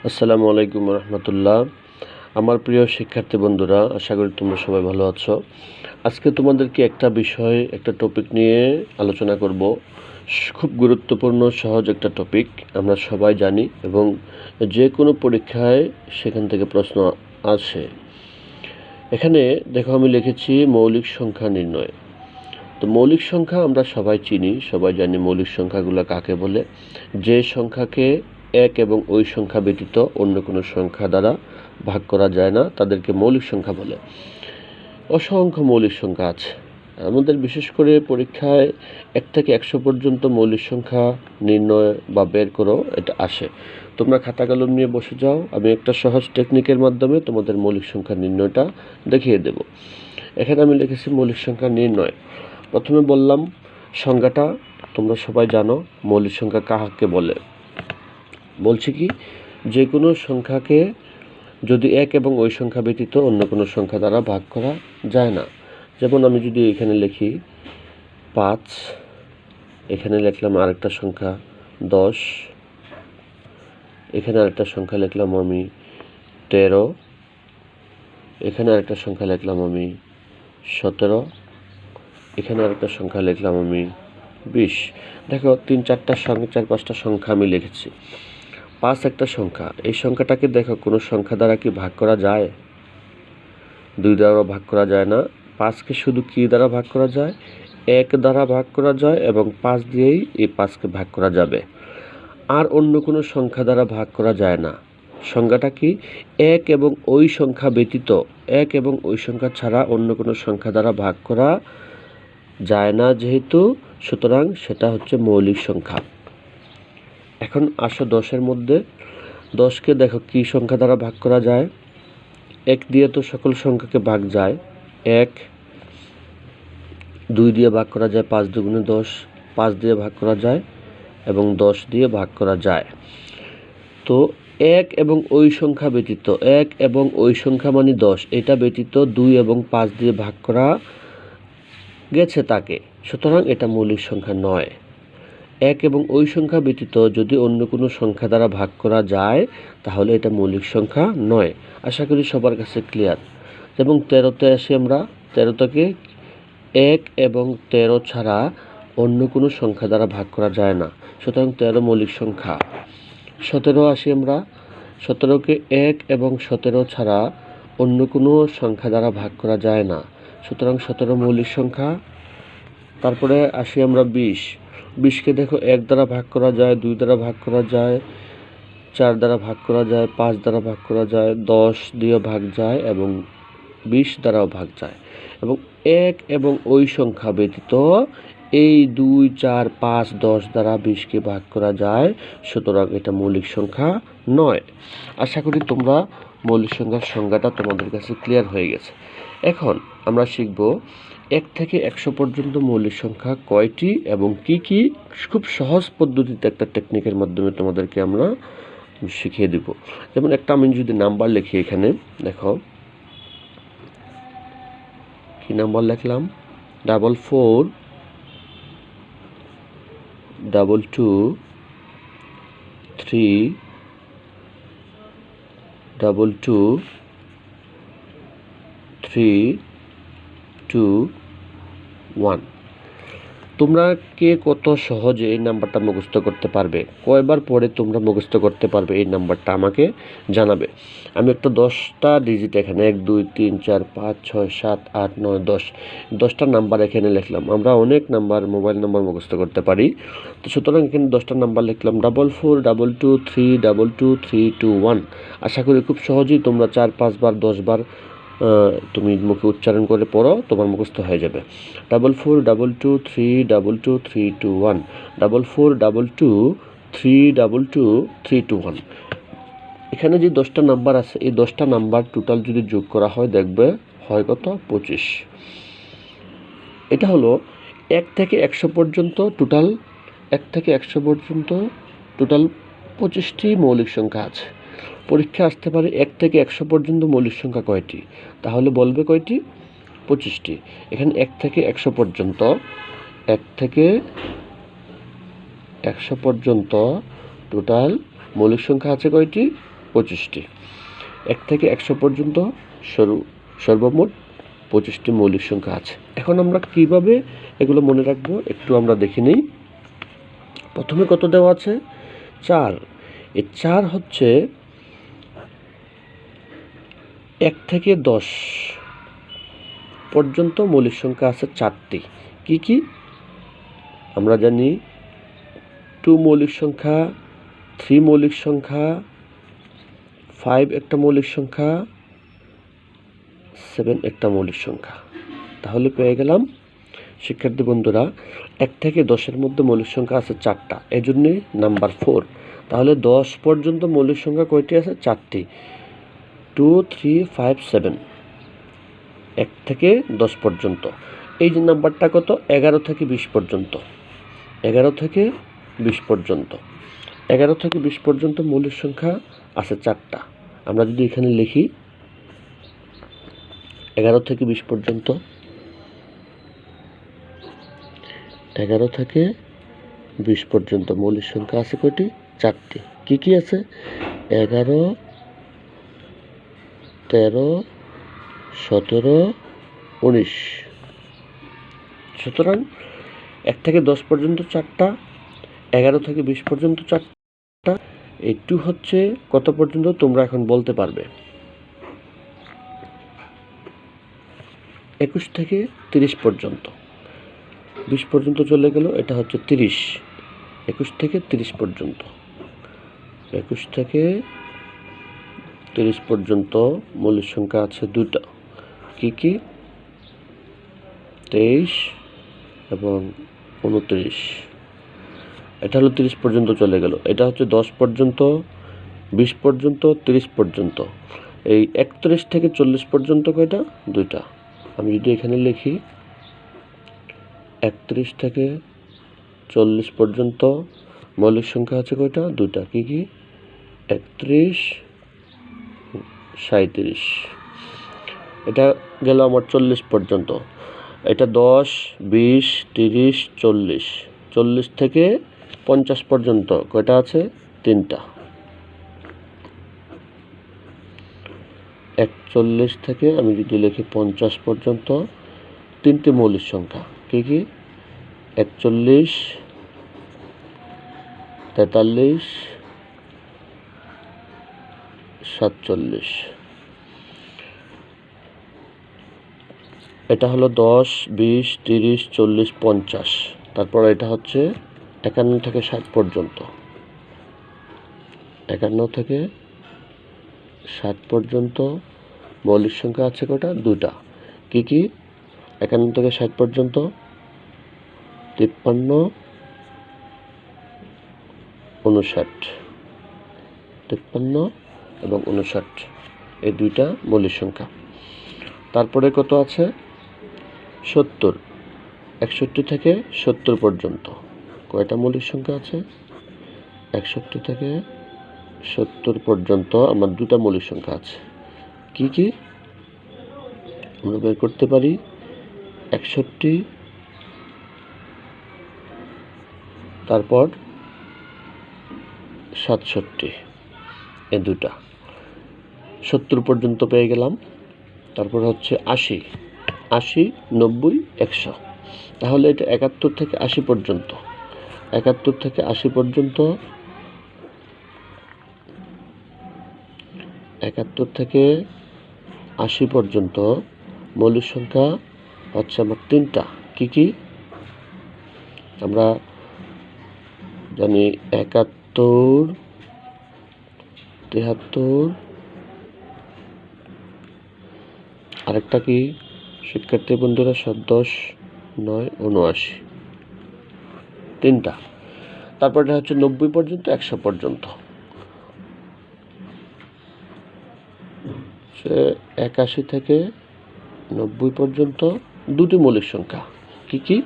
আসসালামু আলাইকুম রহমতুল্লাহ। আমার প্রিয় শিক্ষার্থী বন্ধুরা, আশা করি তোমরা সবাই ভালো আছো। আজকে তোমাদেরকে একটা টপিক নিয়ে আলোচনা করব। খুব গুরুত্বপূর্ণ সহজ একটা টপিক, আমরা সবাই জানি এবং যে কোনো পরীক্ষায় সেখান থেকে প্রশ্ন আসে। এখানে দেখো, আমি লিখেছি মৌলিক সংখ্যা নির্ণয়। তো মৌলিক সংখ্যা আমরা সবাই চিনি, সবাই জানি মৌলিক সংখ্যাগুলো কাকে বলে। যে সংখ্যাকে এক এবং ওই সংখ্যা ব্যতীত অন্য কোনো সংখ্যা দ্বারা ভাগ করা যায় না তাদেরকে মৌলিক সংখ্যা বলে। অসংখ্য মৌলিক সংখ্যা আছে আমাদের, বিশেষ করে পরীক্ষায় 1 থেকে 100 পর্যন্ত মৌলিক সংখ্যা নির্ণয় বা বের করো এটা আসে। তোমরা খাতা কলম নিয়ে বসে যাও, আমি একটা সহজ টেকনিকের মাধ্যমে তোমাদের মৌলিক সংখ্যা নির্ণয়টা দেখিয়ে দেব। এখানে আমি লিখেছি মৌলিক সংখ্যা নির্ণয়। প্রথমে বললাম সংজ্ঞাটা তোমরা সবাই জানো, মৌলিক সংখ্যা কাকে বলে। বলছি কি, যে কোনো সংখ্যাকে যদি এক এবং ওই সংখ্যা ব্যতীত অন্য কোনো সংখ্যা দ্বারা ভাগ করা যায় না। যেমন আমি যদি এখানে লিখি 5, এখানে লিখলাম আরেকটা সংখ্যা 10, এখানে আরেকটা সংখ্যা লিখলাম আমি 13, এখানে আরেকটা সংখ্যা লিখলাম আমি 17, এখানে আরেকটা সংখ্যা লিখলাম আমি 20। দেখো 3-4টা সংখ্যা, 4-5টা সংখ্যা আমি লিখেছি। 5 একটা সংখ্যা, এই সংখ্যাটাকে দেখো কোনো সংখ্যা দ্বারা কি ভাগ করা যায়? 2 দ্বারা ভাগ করা যায় না। 5কে শুধু কি দ্বারা ভাগ করা যায়? 1 দ্বারা ভাগ করা যায় এবং 5 দিয়েই এই 5কে ভাগ করা যাবে। আর অন্য কোনো সংখ্যা দ্বারা ভাগ করা যায় না। সংখ্যাটা কি? 1 এবং ওই সংখ্যা ব্যতীত, 1 এবং ওই সংখ্যা ছাড়া অন্য কোনো সংখ্যা দ্বারা ভাগ করা যায় না যেহেতু, সুতরাং সেটা হচ্ছে মৌলিক সংখ্যা। এখন আসো 10-এর মধ্যে। 10কে দেখো কি সংখ্যা দ্বারা ভাগ করা যায়? 1 দিয়ে তো সকল সংখ্যাকে ভাগ যায়। 1, 2 দিয়ে ভাগ করা যায়, 5 দুগুণে 10, 5 দিয়ে ভাগ করা যায় এবং 10 দিয়ে ভাগ করা যায়। তো 1 এবং ওই সংখ্যা ব্যতীত, 1 এবং ওই সংখ্যা মানে 10, এটা ব্যতীত 2 এবং 5 দিয়ে ভাগ করা গেছে তাকে, সুতরাং এটা মৌলিক সংখ্যা নয়। 1 এবং ওই সংখ্যা ব্যতীত যদি অন্য কোনো সংখ্যা দ্বারা ভাগ করা যায় তাহলে এটা মৌলিক সংখ্যা নয়। আশা করি সবার কাছে ক্লিয়ার। যেমন 13তে আসি আমরা, 13 থেকে 1 এবং 13 ছাড়া অন্য কোনো সংখ্যা দ্বারা ভাগ করা যায় না, সুতরাং 13 মৌলিক সংখ্যা। 17 আসি আমরা, 17কে 1 এবং 17 ছাড়া অন্য কোনো সংখ্যা দ্বারা ভাগ করা যায় না, সুতরাং 17 মৌলিক সংখ্যা। তারপরে আসি আমরা 20কে দেখো 1 দ্বারা ভাগ করা যায়, 2 দ্বারা ভাগ করা যায়, 4 দ্বারা ভাগ করা যায়, 5 দ্বারা ভাগ করা যায়, 10 দিয়ে ভাগ যায় এবং 20 দ্বারাও ভাগ যায়। এবং 1 এবং ওই সংখ্যা ব্যতীত এই 2, 4, 5, 10 দ্বারা 20কে ভাগ করা যায়, সুতরাং এটা মৌলিক সংখ্যা নয়। আশা করি তোমরা মৌলিক সংখ্যার সংজ্ঞাটা তোমাদের কাছে ক্লিয়ার হয়ে গেছে। এখন আমরা শিখব 1 থেকে 100 পর্যন্ত মৌলিক সংখ্যা কয়টি এবং কি কি। খুব সহজ পদ্ধতিতে একটা টেকনিকের মাধ্যমে তোমাদেরকে আমরা শিখিয়ে দিব। যেমন একটা আমি যদি নাম্বার লিখি, এখানে দেখো কি নাম্বার লিখলাম? 44 22 3 22 3 2 1। তোমরা কে কত সহজে এই নাম্বারটা মুখস্থ করতে পারবে, কয়বার পরে তোমরা মুখস্থ করতে পারবে এই নাম্বারটা আমাকে জানাবে। আমি একটা 10টা ডিজিট এখানে 1 2 3 4 5 6 7 8 9 10, 10টা নাম্বার এখানে লিখলাম। আমরা অনেক নাম্বার, মোবাইল নাম্বার মুখস্থ করতে পারি, তো সুতরাং এখানে 10টা নাম্বার লিখলাম 44 22 3 22 3 2 1। আশা করি খুব সহজেই তোমরা 4-5 বার 10 বার তুমি মুখে উচ্চারণ করে পড়ো, তোমার মুখস্থ হয়ে যাবে। 44 22 3 22 3 2 1, 44 22 3 22 3 2 1। এখানে যে 10টা নাম্বার আছে, এই 10টা নাম্বার টোটাল যদি যোগ করা হয় দেখবে হয় কত? 25। এটা হলো 1 থেকে 100 পর্যন্ত টোটাল, 1 থেকে 100 পর্যন্ত টোটাল 25টি মৌলিক সংখ্যা আছে। পরীক্ষা আসতে পারে 1 থেকে 100 পর্যন্ত মৌলিক সংখ্যা কয়টি, তাহলে বলবে কয়টি? 25টি। এখানে 1 থেকে 100 পর্যন্ত, 1 থেকে 100 পর্যন্ত টোটাল মৌলিক সংখ্যা আছে কয়টি? 25টি। 1 থেকে 100 পর্যন্ত সর্বমোট 25টি মৌলিক সংখ্যা আছে। এখন আমরা কিভাবে এগুলো মনে রাখবো একটু আমরা দেখে নিই। প্রথমে কত দেওয়া আছে? 4। এই 4 হচ্ছে 1 থেকে 10 পর্যন্ত মৌলিক সংখ্যা আছে 4টি। কি কি? আমরা জানি 2 মৌলিক সংখ্যা, 3 মৌলিক সংখ্যা, 5 একটা মৌলিক সংখ্যা, 7 একটা মৌলিক সংখ্যা। তাহলে পেয়ে গেলাম শিক্ষার্থী বন্ধুরা 1 থেকে 10-এর মধ্যে মৌলিক সংখ্যা আছে 4টা, এই জন্যে নাম্বার 4। তাহলে 10 পর্যন্ত মৌলিক সংখ্যা কয়টি আছে? 4টি। 2, 3, 5, 7। 1 থেকে 10 পর্যন্ত। এই যে নাম্বারটা কত? 11 থেকে 20 পর্যন্ত। 11 থেকে 20 পর্যন্ত। 11 থেকে 20 পর্যন্ত মৌলিক সংখ্যা আছে 4টা। আমরা যদি এখানে লিখি 11 থেকে 20 পর্যন্ত, 11 থেকে 20 পর্যন্ত মৌলিক সংখ্যা আছে কয়টি? 4টি। কি কি আছে? 11, 13, 17, 19। সুতরাং 1 থেকে 10 পর্যন্ত 4টা, 11 থেকে 20 পর্যন্ত 4টা। এই 2 হচ্ছে কত পর্যন্ত তোমরা এখন বলতে পারবে? 21 থেকে 30 পর্যন্ত। 20 পর্যন্ত চলে গেল, এটা হচ্ছে 30। 21 থেকে 30 পর্যন্ত। 21 থেকে 30 পর্যন্ত মৌলিক সংখ্যা আছে 2টা। কি কি? 23 এবং 29। এটা হলো 30 পর্যন্ত চলে গেল। এটা হচ্ছে 10 পর্যন্ত, 20 পর্যন্ত, 30 পর্যন্ত। এই 31 থেকে 40 পর্যন্ত কয়টা? 2টা। আমি যদি এখানে লিখি 31 থেকে 40 পর্যন্ত মৌলিক সংখ্যা আছে কয়টা? 2টা। কি কি? 31, 37। এটা গেল আমার 40 পর্যন্ত। এটা 10, 20, 30, 40। 40 থেকে 50 পর্যন্ত কয়টা আছে? 3টা। 41 থেকে আমি যদি লিখি 50 পর্যন্ত 3টি মৌলিক সংখ্যা। কি কি? 41, 43, 47। এটা হলো 10, 20, 30, 40, 50। তারপর এটা হচ্ছে 51 থেকে 60 পর্যন্ত। 51 থেকে 60 পর্যন্ত মৌলিক সংখ্যা আছে কয়টা? 2টা। কি কি? 51 থেকে 60 পর্যন্ত 53, 59। 53 এবং 59 এই 2টা মৌলিক সংখ্যা। তারপরে কত আছে? 70। 61 থেকে 70 পর্যন্ত কয়টা মৌলিক সংখ্যা আছে? 61 থেকে 70 পর্যন্ত আমার 2টা মৌলিক সংখ্যা আছে। কি কি? আমরা বের করতে পারি 61, তারপর 67। এই 2টা। 70 পর্যন্ত পেয়ে গেলাম। তারপর হচ্ছে 80, 80, 90, 100। তাহলে এটা 71 থেকে 80 পর্যন্ত। 71 থেকে 80 পর্যন্ত, 71 থেকে 80 পর্যন্ত মৌলিক সংখ্যা হচ্ছে আমার 3টা। কি কি? আমরা জানি 71, 73, আরেকটা কি শিক্ষার্থী বন্ধুরা? 10, 9, 79। 3টা। তারপর এটা হচ্ছে 90 পর্যন্ত, 100 পর্যন্ত। 81 থেকে 90 পর্যন্ত 2টি মৌলিক সংখ্যা। কি কি?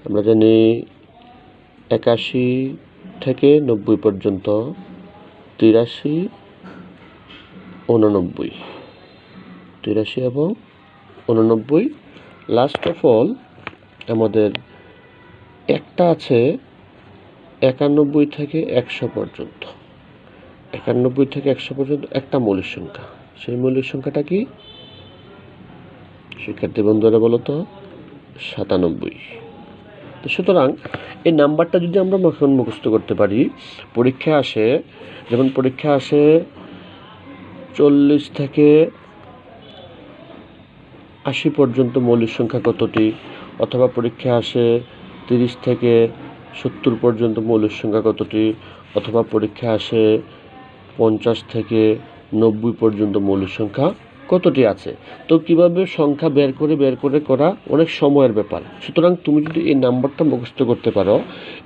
আমরা জানি 81 থেকে 90 পর্যন্ত 83, 89। 83 এবং 89। লাস্ট অফ অল আমাদের একটা আছে 91 থেকে 100 পর্যন্ত। 91 থেকে 100 পর্যন্ত একটা মৌলিক সংখ্যা। সেই মৌলিক সংখ্যাটা কি? শিক্ষার্থী বন্ধুরা বলো তো, 97। তো সুতরাং এই নাম্বারটা যদি আমরা মুখস্থ করতে পারি, পরীক্ষা আসে, যেমন পরীক্ষা আসে 40 থেকে 80 পর্যন্ত মৌলিক সংখ্যা কতটি, অথবা পরীক্ষা আসে 30 থেকে 70 পর্যন্ত মৌলিক সংখ্যা কতটি, অথবা পরীক্ষা আসে 50 থেকে 90 পর্যন্ত মৌলিক সংখ্যা কতটি আছে। তো কিভাবে সংখ্যা বের করে করা অনেক সময়ের ব্যাপার। সুতরাং তুমি যদি এই নাম্বারটা মুখস্থ করতে পারো,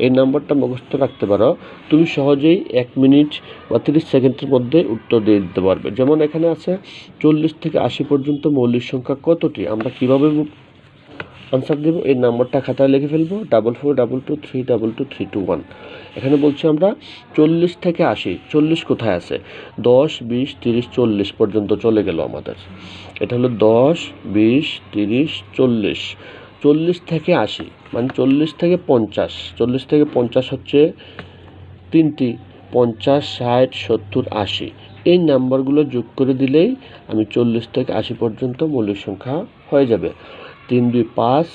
এই নাম্বারটা মুখস্থ রাখতে পারো, তুমি সহজেই 1 মিনিট বা 30 সেকেন্ডের মধ্যে উত্তর দিয়ে দিতে পারবে। যেমন এখানে আছে 40 থেকে 80 পর্যন্ত মৌলিক সংখ্যা কতটি, আমরা কিভাবে আনসার দেব? এই নাম্বারটা খাতায় লিখে ফেলবো, 4422322321। এখানে বলছি আমরা 40 থেকে 80। 40 কোথায় আছে? 10, 20, 30, 40 পর্যন্ত চলে গেল আমাদের। এটা হলো 10, 20, 30, 40। 40 থেকে 80 মানে 40 থেকে 50। 40 থেকে 50 হচ্ছে 3টি, 50, 60, 70, 80। এই নাম্বারগুলো যোগ করে দিলেই আমি 40 থেকে 80 পর্যন্ত মৌলিক সংখ্যা হয়ে যাবে। 3, 2, 5,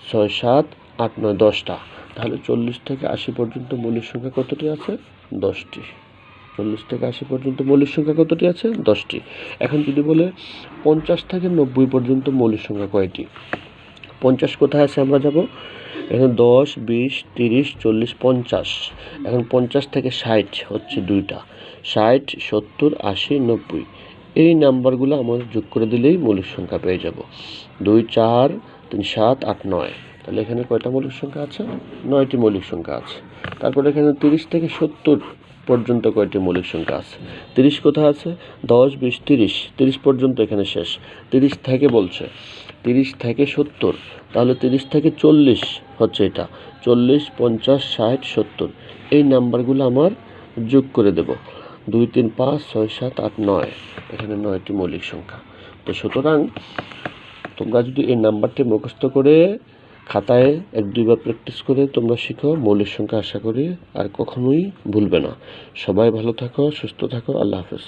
6, 7, 8, 9, 10টা। তাহলে 40 থেকে 80 পর্যন্ত মৌলিক সংখ্যা কতটি আছে? 10টি। 40 থেকে 80 পর্যন্ত মৌলিক সংখ্যা কতটি আছে? 10টি। এখন যদি বলে 50 থেকে 90 পর্যন্ত মৌলিক সংখ্যা কয়টি? 50 কোথায় আছে আমরা যাব? এখন 10, 20, 30, 40, 50। এখন 50 থেকে 60 হচ্ছে 2টা। 60, 70, 80, 90। এই নাম্বারগুলো আমরা যোগ করে দিলেই মৌলিক সংখ্যা পেয়ে যাব। 2, 4, 3, 7, 8, 9। তাহলে এখানে কয়টা মৌলিক সংখ্যা আছে? 9টি মৌলিক সংখ্যা আছে। তারপরে এখানে 30 থেকে 70 পর্যন্ত কয়টি মৌলিক সংখ্যা আছে? 30 কোথায় আছে? 10, 20, 30। 30 পর্যন্ত এখানে শেষ। 30 থেকে বলছে, 30 থেকে 70। তাহলে 30 থেকে 40 হচ্ছে এটা। 40, 50, 60, 70। এই নাম্বারগুলো আমার যোগ করে দেব। 2, 3, 5, 6, 7, 8, 9। এখানে 9টি মৌলিক সংখ্যা। তো সুতরাং তোমরা যদি এই নাম্বারটি মুখস্থ করে খাতায় 1-2 বার প্র্যাকটিস করে তোমরা শিখো, মৌলিক সংখ্যা আশা করি আর কখনোই ভুলবে না। সবাই ভালো থাকো, সুস্থ থাকো। আল্লাহ হাফেজ।